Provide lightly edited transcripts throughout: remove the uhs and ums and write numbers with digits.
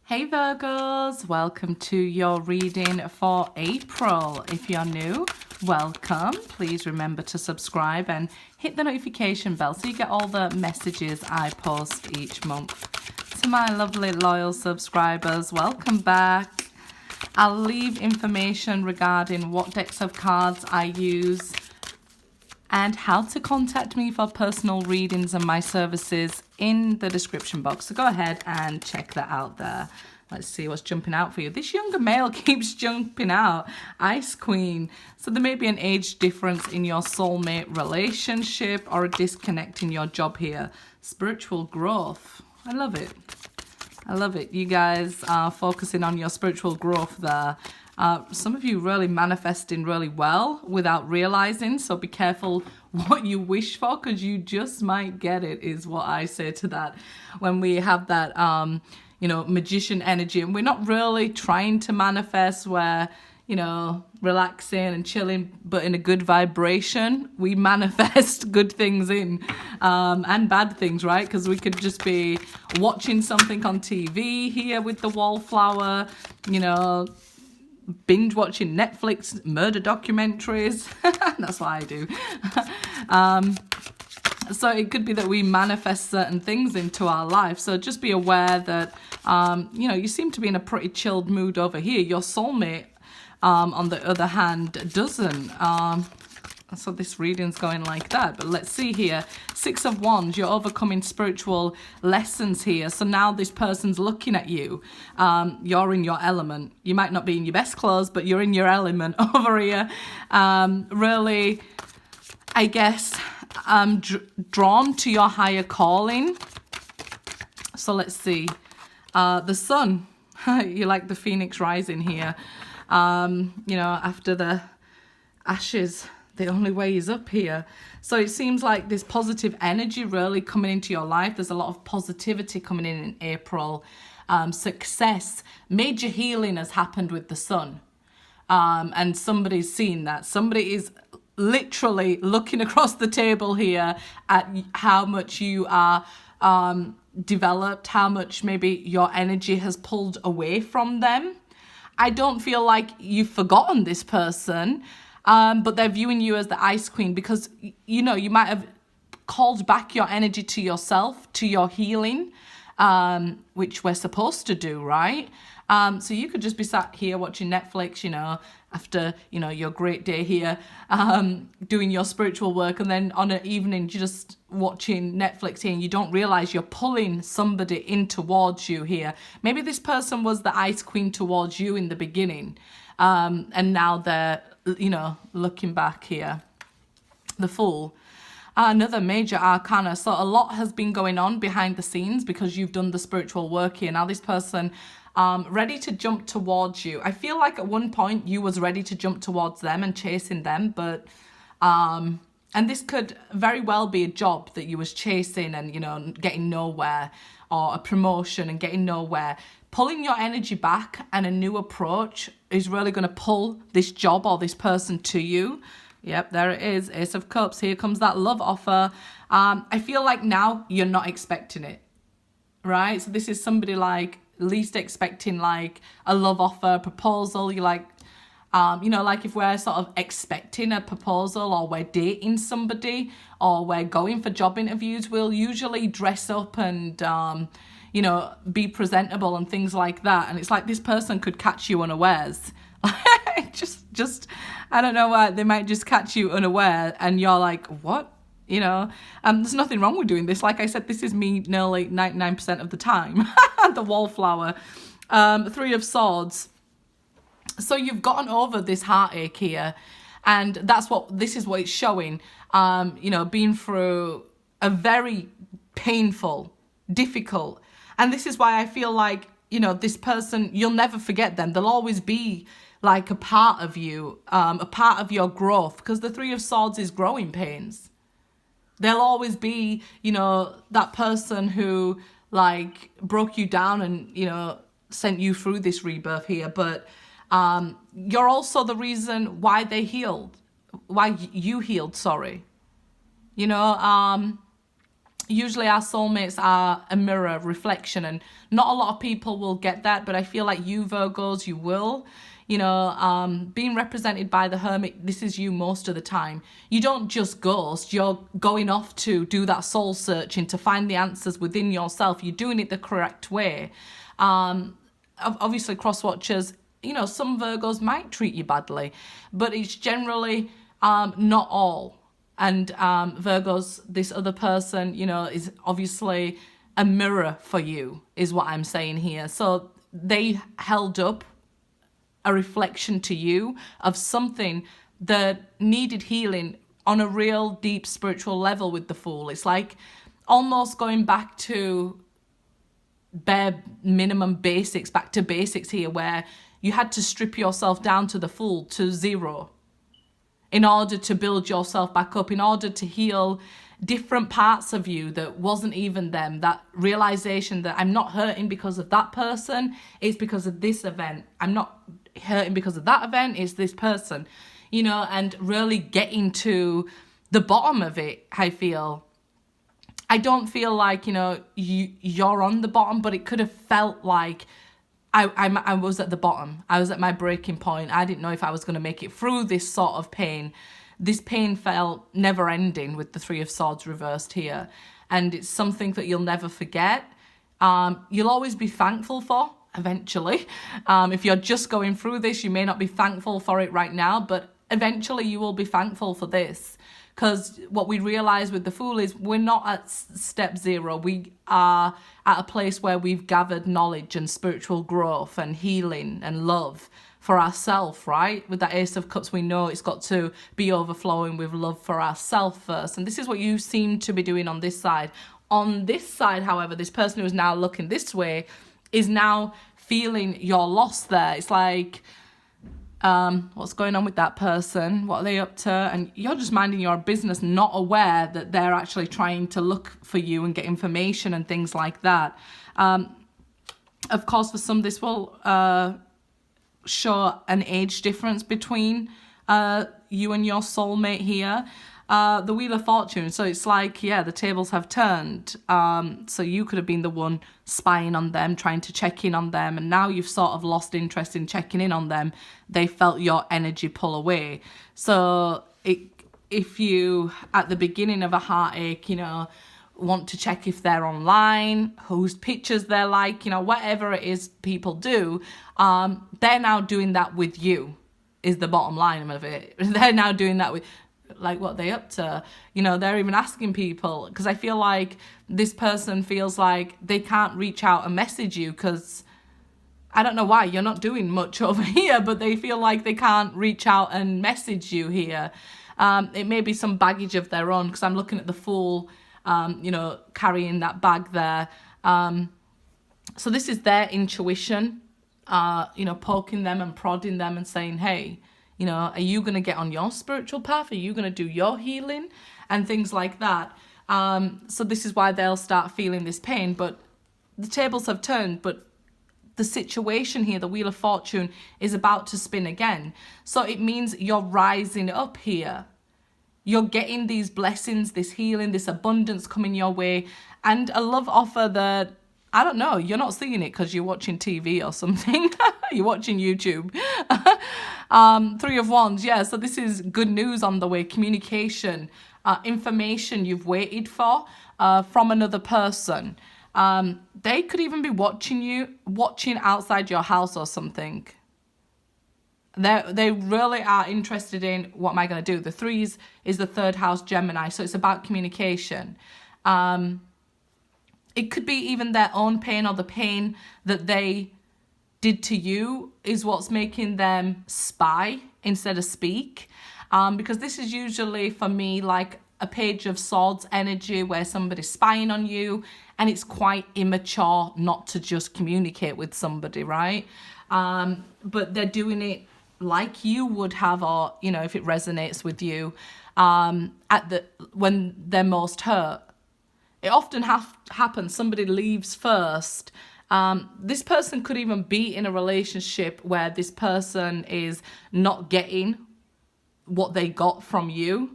Hey Virgos, welcome to your reading for April. If you're new, welcome. Please remember to subscribe and hit the notification bell so you get all the messages I post each month. To my lovely loyal subscribers, welcome back. I'll leave information regarding what decks of cards I use and how to contact me for personal readings and my services in the description box. So go ahead and check that out there. Let's see what's jumping out for you. This younger male keeps jumping out. Ice Queen. So there may be an age difference in your soulmate relationship or a disconnect in your job here. Spiritual growth. I love it. I love it. You guys are focusing on your spiritual growth there. Some of you really manifesting really well without realizing, so be careful what you wish for because you just might get it, is what I say to that. When we have that, magician energy and we're not really trying to manifest, we're, relaxing and chilling, but in a good vibration, we manifest good things in and bad things, right? Because we could just be watching something on TV here with the wallflower, binge watching Netflix murder documentaries. That's what I do. So it could be that we manifest certain things into our life. So just be aware that, you seem to be in a pretty chilled mood over here. Your soulmate, on the other hand, doesn't. So this reading's going like that. But let's see here. 6 of Wands, you're overcoming spiritual lessons here. So now this person's looking at you. You're in your element. You might not be in your best clothes, but you're in your element over here. Really, I guess, drawn to your higher calling. So let's see. The sun. You like the phoenix rising here. After the ashes, the only way is up here. So it seems like this positive energy really coming into your life. There's a lot of positivity coming in April. Success, major healing has happened with the sun. And somebody's seen that. Somebody is literally looking across the table here at how much you are developed, how much maybe your energy has pulled away from them. I don't feel like you've forgotten this person. But they're viewing you as the Ice Queen because, you might have called back your energy to yourself, to your healing, which we're supposed to do, right? So you could just be sat here watching Netflix, after, your great day here, doing your spiritual work. And then on an evening, you're just watching Netflix here and you don't realize you're pulling somebody in towards you here. Maybe this person was the Ice Queen towards you in the beginning. And now they're, looking back here. The Fool. Another major arcana. So a lot has been going on behind the scenes because you've done the spiritual work here. Now this person ready to jump towards you. I feel like at one point you was ready to jump towards them and chasing them, but and this could very well be a job that you was chasing and getting nowhere, or a promotion and getting nowhere. Pulling your energy back and a new approach is really going to pull this job or this person to you. Yep, there it is. Ace of Cups. Here comes that love offer. I feel like now you're not expecting it, right? So this is somebody like least expecting like a love offer, proposal. You're like, like if we're sort of expecting a proposal or we're dating somebody or we're going for job interviews, we'll usually dress up and, be presentable and things like that. And it's like this person could catch you unawares. just, I don't know why, they might just catch you unaware and you're like, what? There's nothing wrong with doing this. Like I said, this is me nearly 99% of the time. The wallflower. 3 of Swords. So you've gotten over this heartache here. And this is what it's showing. Being through a very painful, difficult. And this is why I feel like, this person, you'll never forget them. They'll always be like a part of you, a part of your growth. Because the 3 of Swords is growing pains. They'll always be, that person who like broke you down and, sent you through this rebirth here. But you're also the reason why they healed, why you healed, sorry. usually our soulmates are a mirror reflection, and not a lot of people will get that, but I feel like you Virgos, you will. Being represented by the Hermit, this is you most of the time. You don't just ghost, you're going off to do that soul searching to find the answers within yourself. You're doing it the correct way. Obviously, cross watchers, some Virgos might treat you badly, but it's generally not all. And Virgos, this other person, is obviously a mirror for you, is what I'm saying here. So they held up a reflection to you of something that needed healing on a real deep spiritual level with the Fool. It's like almost going back to bare minimum basics, back to basics here, where you had to strip yourself down to the Fool, to zero, in order to build yourself back up, in order to heal different parts of you that wasn't even them. That realization that I'm not hurting because of that person, it's because of this event. I'm not hurting because of that event, it's this person, and really getting to the bottom of it. I feel, I don't feel like, you're on the bottom, but it could have felt like I was at the bottom. I was at my breaking point. I didn't know if I was going to make it through this sort of pain. This pain felt never ending with the Three of Swords reversed here. And it's something that you'll never forget. You'll always be thankful for, eventually. If you're just going through this, you may not be thankful for it right now, but eventually you will be thankful for this. Because what we realize with the Fool is we're not at step zero. We are at a place where we've gathered knowledge and spiritual growth and healing and love for ourselves, right? With that Ace of Cups, we know it's got to be overflowing with love for ourselves first. And this is what you seem to be doing on this side. On this side, however, this person who is now looking this way is now feeling your loss there. It's like, what's going on with that person? What are they up to? And you're just minding your business, not aware that they're actually trying to look for you and get information and things like that. Of course, for some, this will show an age difference between you and your soulmate here. The Wheel of Fortune, so it's like, the tables have turned. So you could have been the one spying on them, trying to check in on them, and now you've sort of lost interest in checking in on them. They felt your energy pull away. So if you, at the beginning of a heartache, want to check if they're online, whose pictures they're like, whatever it is people do, they're now doing that with you, is the bottom line of it. They're now doing that with, like, what they up to. They're even asking people, because I feel like this person feels like they can't reach out and message you because, I don't know why, you're not doing much over here, but they feel like they can't reach out and message you here. It may be some baggage of their own, because I'm looking at the Fool, carrying that bag there. So this is their intuition, poking them and prodding them and saying, hey, are you going to get on your spiritual path? Are you going to do your healing? And things like that. So this is why they'll start feeling this pain. But the tables have turned. But the situation here, the Wheel of Fortune, is about to spin again. So it means you're rising up here. You're getting these blessings, this healing, this abundance coming your way. And a love offer that, I don't know, you're not seeing it because you're watching TV or something. You're watching YouTube. Three of Wands, so this is good news on the way. Communication, information you've waited for from another person. They could even be watching outside your house or something. They really are interested in, what am I going to do? The Threes is the third house, Gemini, so it's about communication. It could be even their own pain, or the pain that they did to you is what's making them spy instead of speak. Because this is usually, for me, like a Page of Swords energy where somebody's spying on you, and it's quite immature not to just communicate with somebody, right? But they're doing it like you would have, or, if it resonates with you, when they're most hurt. It often happens, somebody leaves first. This person could even be in a relationship where this person is not getting what they got from you,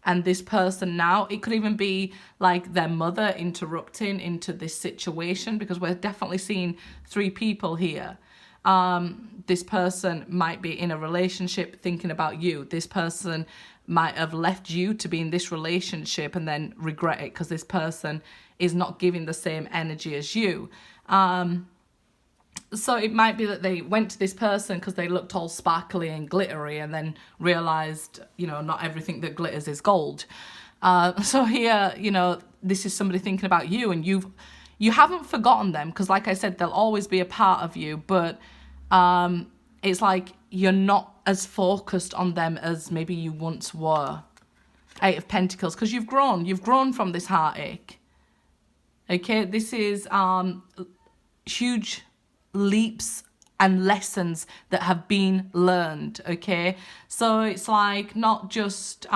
And this person now, it could even be like their mother interrupting into this situation, because we're definitely seeing 3 people here. This person might be in a relationship thinking about you. This person might have left you to be in this relationship and then regret it because this person is not giving the same energy as you. So it might be that they went to this person because they looked all sparkly and glittery and then realized, you know, not everything that glitters is gold. So here, you know, this is somebody thinking about you, and you haven't forgotten them, because like I said, they'll always be a part of you, but it's like you're not as focused on them as maybe you once were. 8 of Pentacles, because you've grown from this heartache. Okay, this is huge leaps and lessons that have been learned. Okay, so it's like not just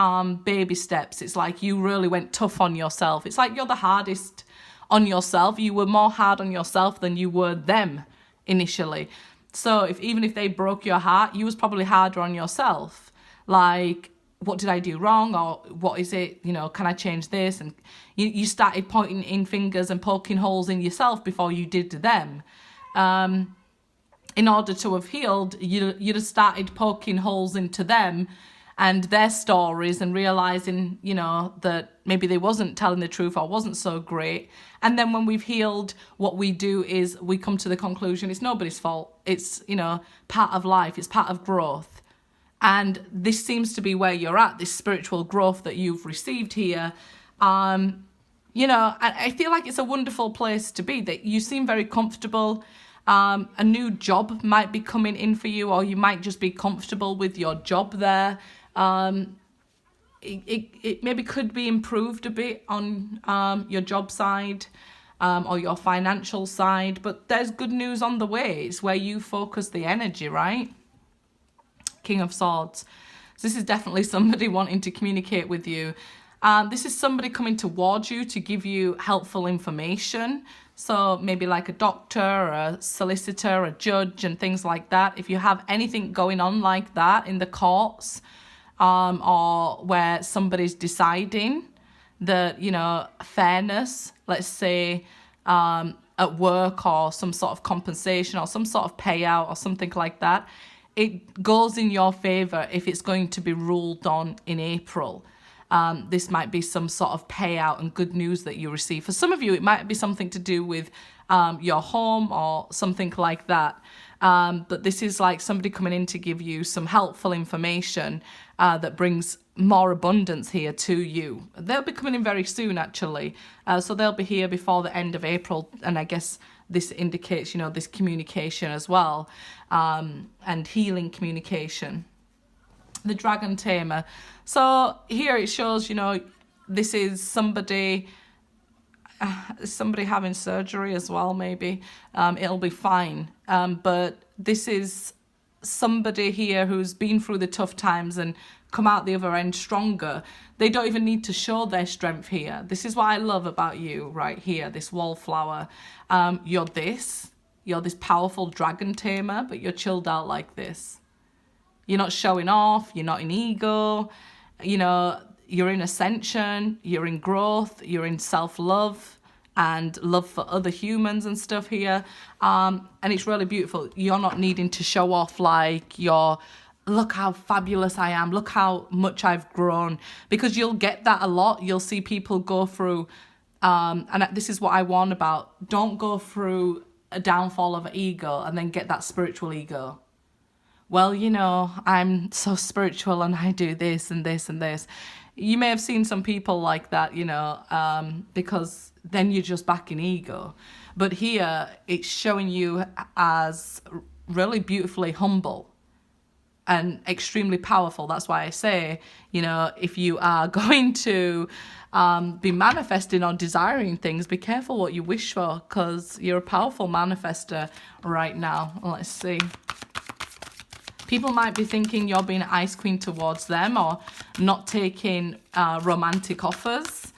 baby steps. It's like you really went tough on yourself. It's like you're the hardest on yourself. You were more hard on yourself than you were them initially. So even if they broke your heart, you was probably harder on yourself. Like, what did I do wrong? Or what is it, you know, can I change this? And you started pointing in fingers and poking holes in yourself before you did to them. In order to have healed, you'd have started poking holes into them and their stories and realizing, you know, that maybe they wasn't telling the truth or wasn't so great. And then when we've healed, what we do is we come to the conclusion it's nobody's fault. It's, you know, part of life. It's part of growth. And this seems to be where you're at, this spiritual growth that you've received here. You know, I feel like it's a wonderful place to be, that you seem very comfortable. A new job might be coming in for you, or you might just be comfortable with your job there. It maybe could be improved a bit on your job side or your financial side, but there's good news on the way. It's where you focus the energy, right? King of Swords. So this is definitely somebody wanting to communicate with you. This is somebody coming towards you to give you helpful information. So maybe like a doctor, a solicitor, a judge, and things like that. If you have anything going on like that in the courts, or where somebody's deciding that, you know, fairness, let's say, at work, or some sort of compensation or some sort of payout or something like that, it goes in your favor if it's going to be ruled on in April. This might be some sort of payout and good news that you receive. For some of you, it might be something to do with your home or something like that. But this is like somebody coming in to give you some helpful information that brings more abundance here to you. They'll be coming in very soon, actually. So they'll be here before the end of April. And I guess this indicates, you know, this communication as well, and healing communication. The Dragon Tamer. So here it shows, you know, this is somebody having surgery as well, maybe. It'll be fine. But this is somebody here who's been through the tough times and come out the other end stronger. They don't even need to show their strength here. This is what I love about you right here, this wallflower. You're this powerful dragon tamer, but you're chilled out like this. You're not showing off, you're not in ego, you know, you're in ascension, you're in growth, you're in self-love and love for other humans and stuff here. And it's really beautiful. You're not needing to show off like look how fabulous I am, look how much I've grown, because you'll get that a lot. You'll see people go through, and this is what I warn about, don't go through a downfall of an ego and then get that spiritual ego. Well, you know, I'm so spiritual and I do this and this and this. You may have seen some people like that, you know, because then you're just back in ego. But here, it's showing you as really beautifully humble and extremely powerful. That's why I say, you know, if you are going to be manifesting or desiring things, be careful what you wish for, because you're a powerful manifester right now. Let's see. People might be thinking you're being an ice queen towards them or not taking romantic offers.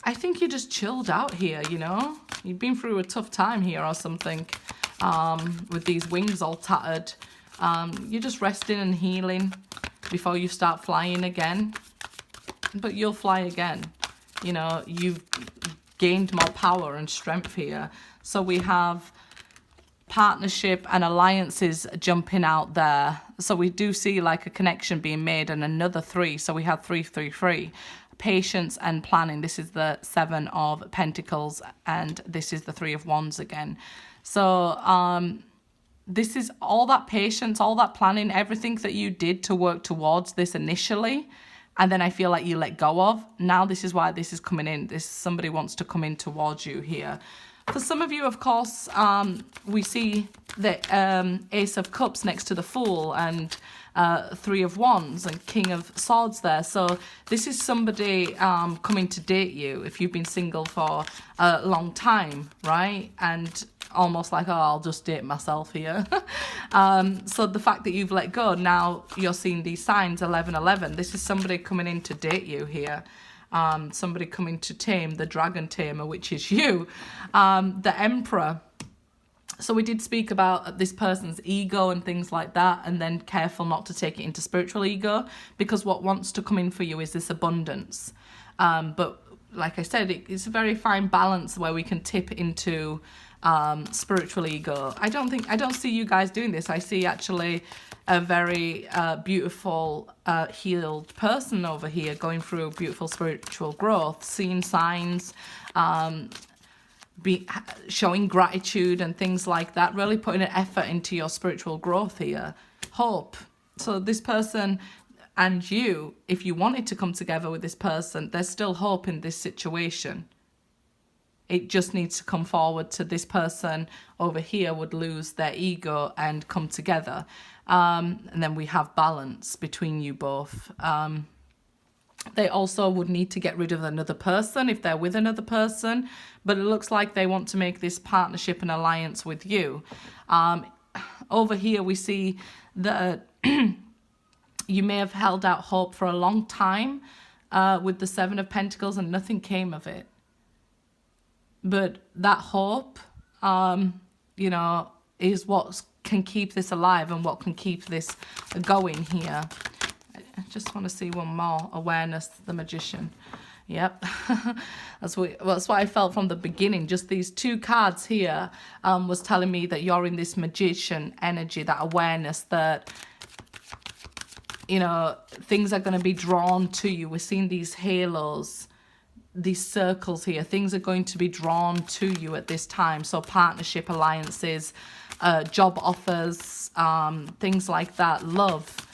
I think you're just chilled out here, you know. You've been through a tough time here or something, with these wings all tattered. You're just resting and healing before you start flying again. but you'll fly again. You know, you've gained more power and strength here. So we have partnership and alliances jumping out there. So we do see like a connection being made and another 3. So we have 3, 3, 3. Patience and planning. This is the 7 of Pentacles, and this is the 3 of Wands again. So this is all that patience, all that planning, everything that you did to work towards this initially, and then I feel like you let go of. Now this is why this is coming in. This somebody wants to come in towards you here. For some of you, of course, we see the Ace of Cups next to the Fool, and 3 of Wands and King of Swords there. So this is somebody coming to date you if you've been single for a long time, right? And almost like, oh, I'll just date myself here. So the fact that you've let go, now you're seeing these signs, 1111. This is somebody coming in to date you here. Somebody coming to tame the dragon tamer, which is you. The Emperor. So we did speak about this person's ego and things like that, and then careful not to take it into spiritual ego, because what wants to come in for you is this abundance. But like I said, it's a very fine balance where we can tip into spiritual ego. I don't see you guys doing this. I see actually a very beautiful, healed person over here going through beautiful spiritual growth, seeing signs, showing gratitude and things like that, really putting an effort into your spiritual growth here. Hope. So this person and you, if you wanted to come together with this person, there's still hope in this situation. It just needs to come forward to this person over here would lose their ego and come together. And then we have balance between you both. They also would need to get rid of another person if they're with another person, but it looks like they want to make this partnership and alliance with you. Over here we see that you may have held out hope for a long time with the 7 of Pentacles and nothing came of it. But that hope, you know, is what can keep this alive and what can keep this going here. I just want to see one more. Awareness, the Magician. Yep. That's what I felt from the beginning. Just these 2 cards here was telling me that you're in this Magician energy, that awareness that, you know, things are going to be drawn to you. We're seeing these halos, these circles here. Things are going to be drawn to you at this time. So partnership, alliances, job offers, things like that. Love.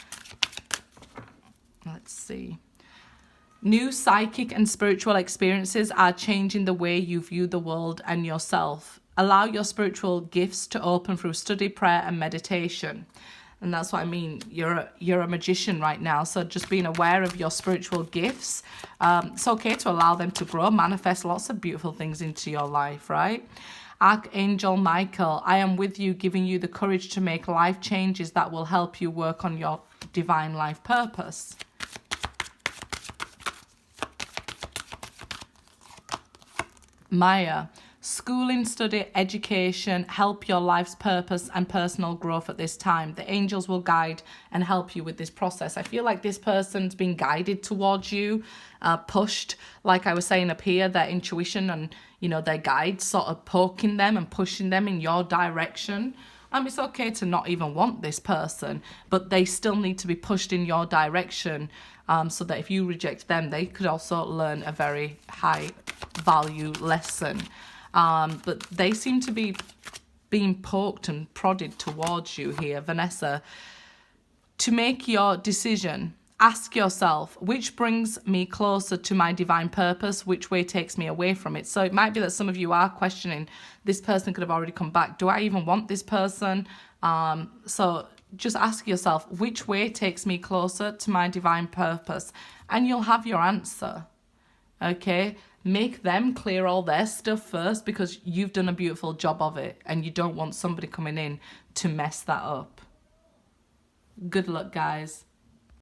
Let's see. New psychic and spiritual experiences are changing the way you view the world and yourself. Allow your spiritual gifts to open through study, prayer, and meditation. And that's what I mean. You're a magician right now. So just being aware of your spiritual gifts. It's okay to allow them to grow, manifest lots of beautiful things into your life, right? Archangel Michael, I am with you, giving you the courage to make life changes that will help you work on your divine life purpose. Maya, schooling, study, education, help your life's purpose and personal growth at this time. The angels will guide and help you with this process. I feel like this person's been guided towards you, pushed, like I was saying up here, their intuition and, you know, their guides sort of poking them and pushing them in your direction. It's okay to not even want this person, but they still need to be pushed in your direction, so that if you reject them, they could also learn a very high value lesson. But they seem to be being poked and prodded towards you here. Vanessa, to make your decision, ask yourself, which brings me closer to my divine purpose? Which way takes me away from it? So it might be that some of you are questioning, this person could have already come back. Do I even want this person? So just ask yourself, which way takes me closer to my divine purpose? And you'll have your answer. Okay? Make them clear all their stuff first, because you've done a beautiful job of it and you don't want somebody coming in to mess that up. Good luck, guys.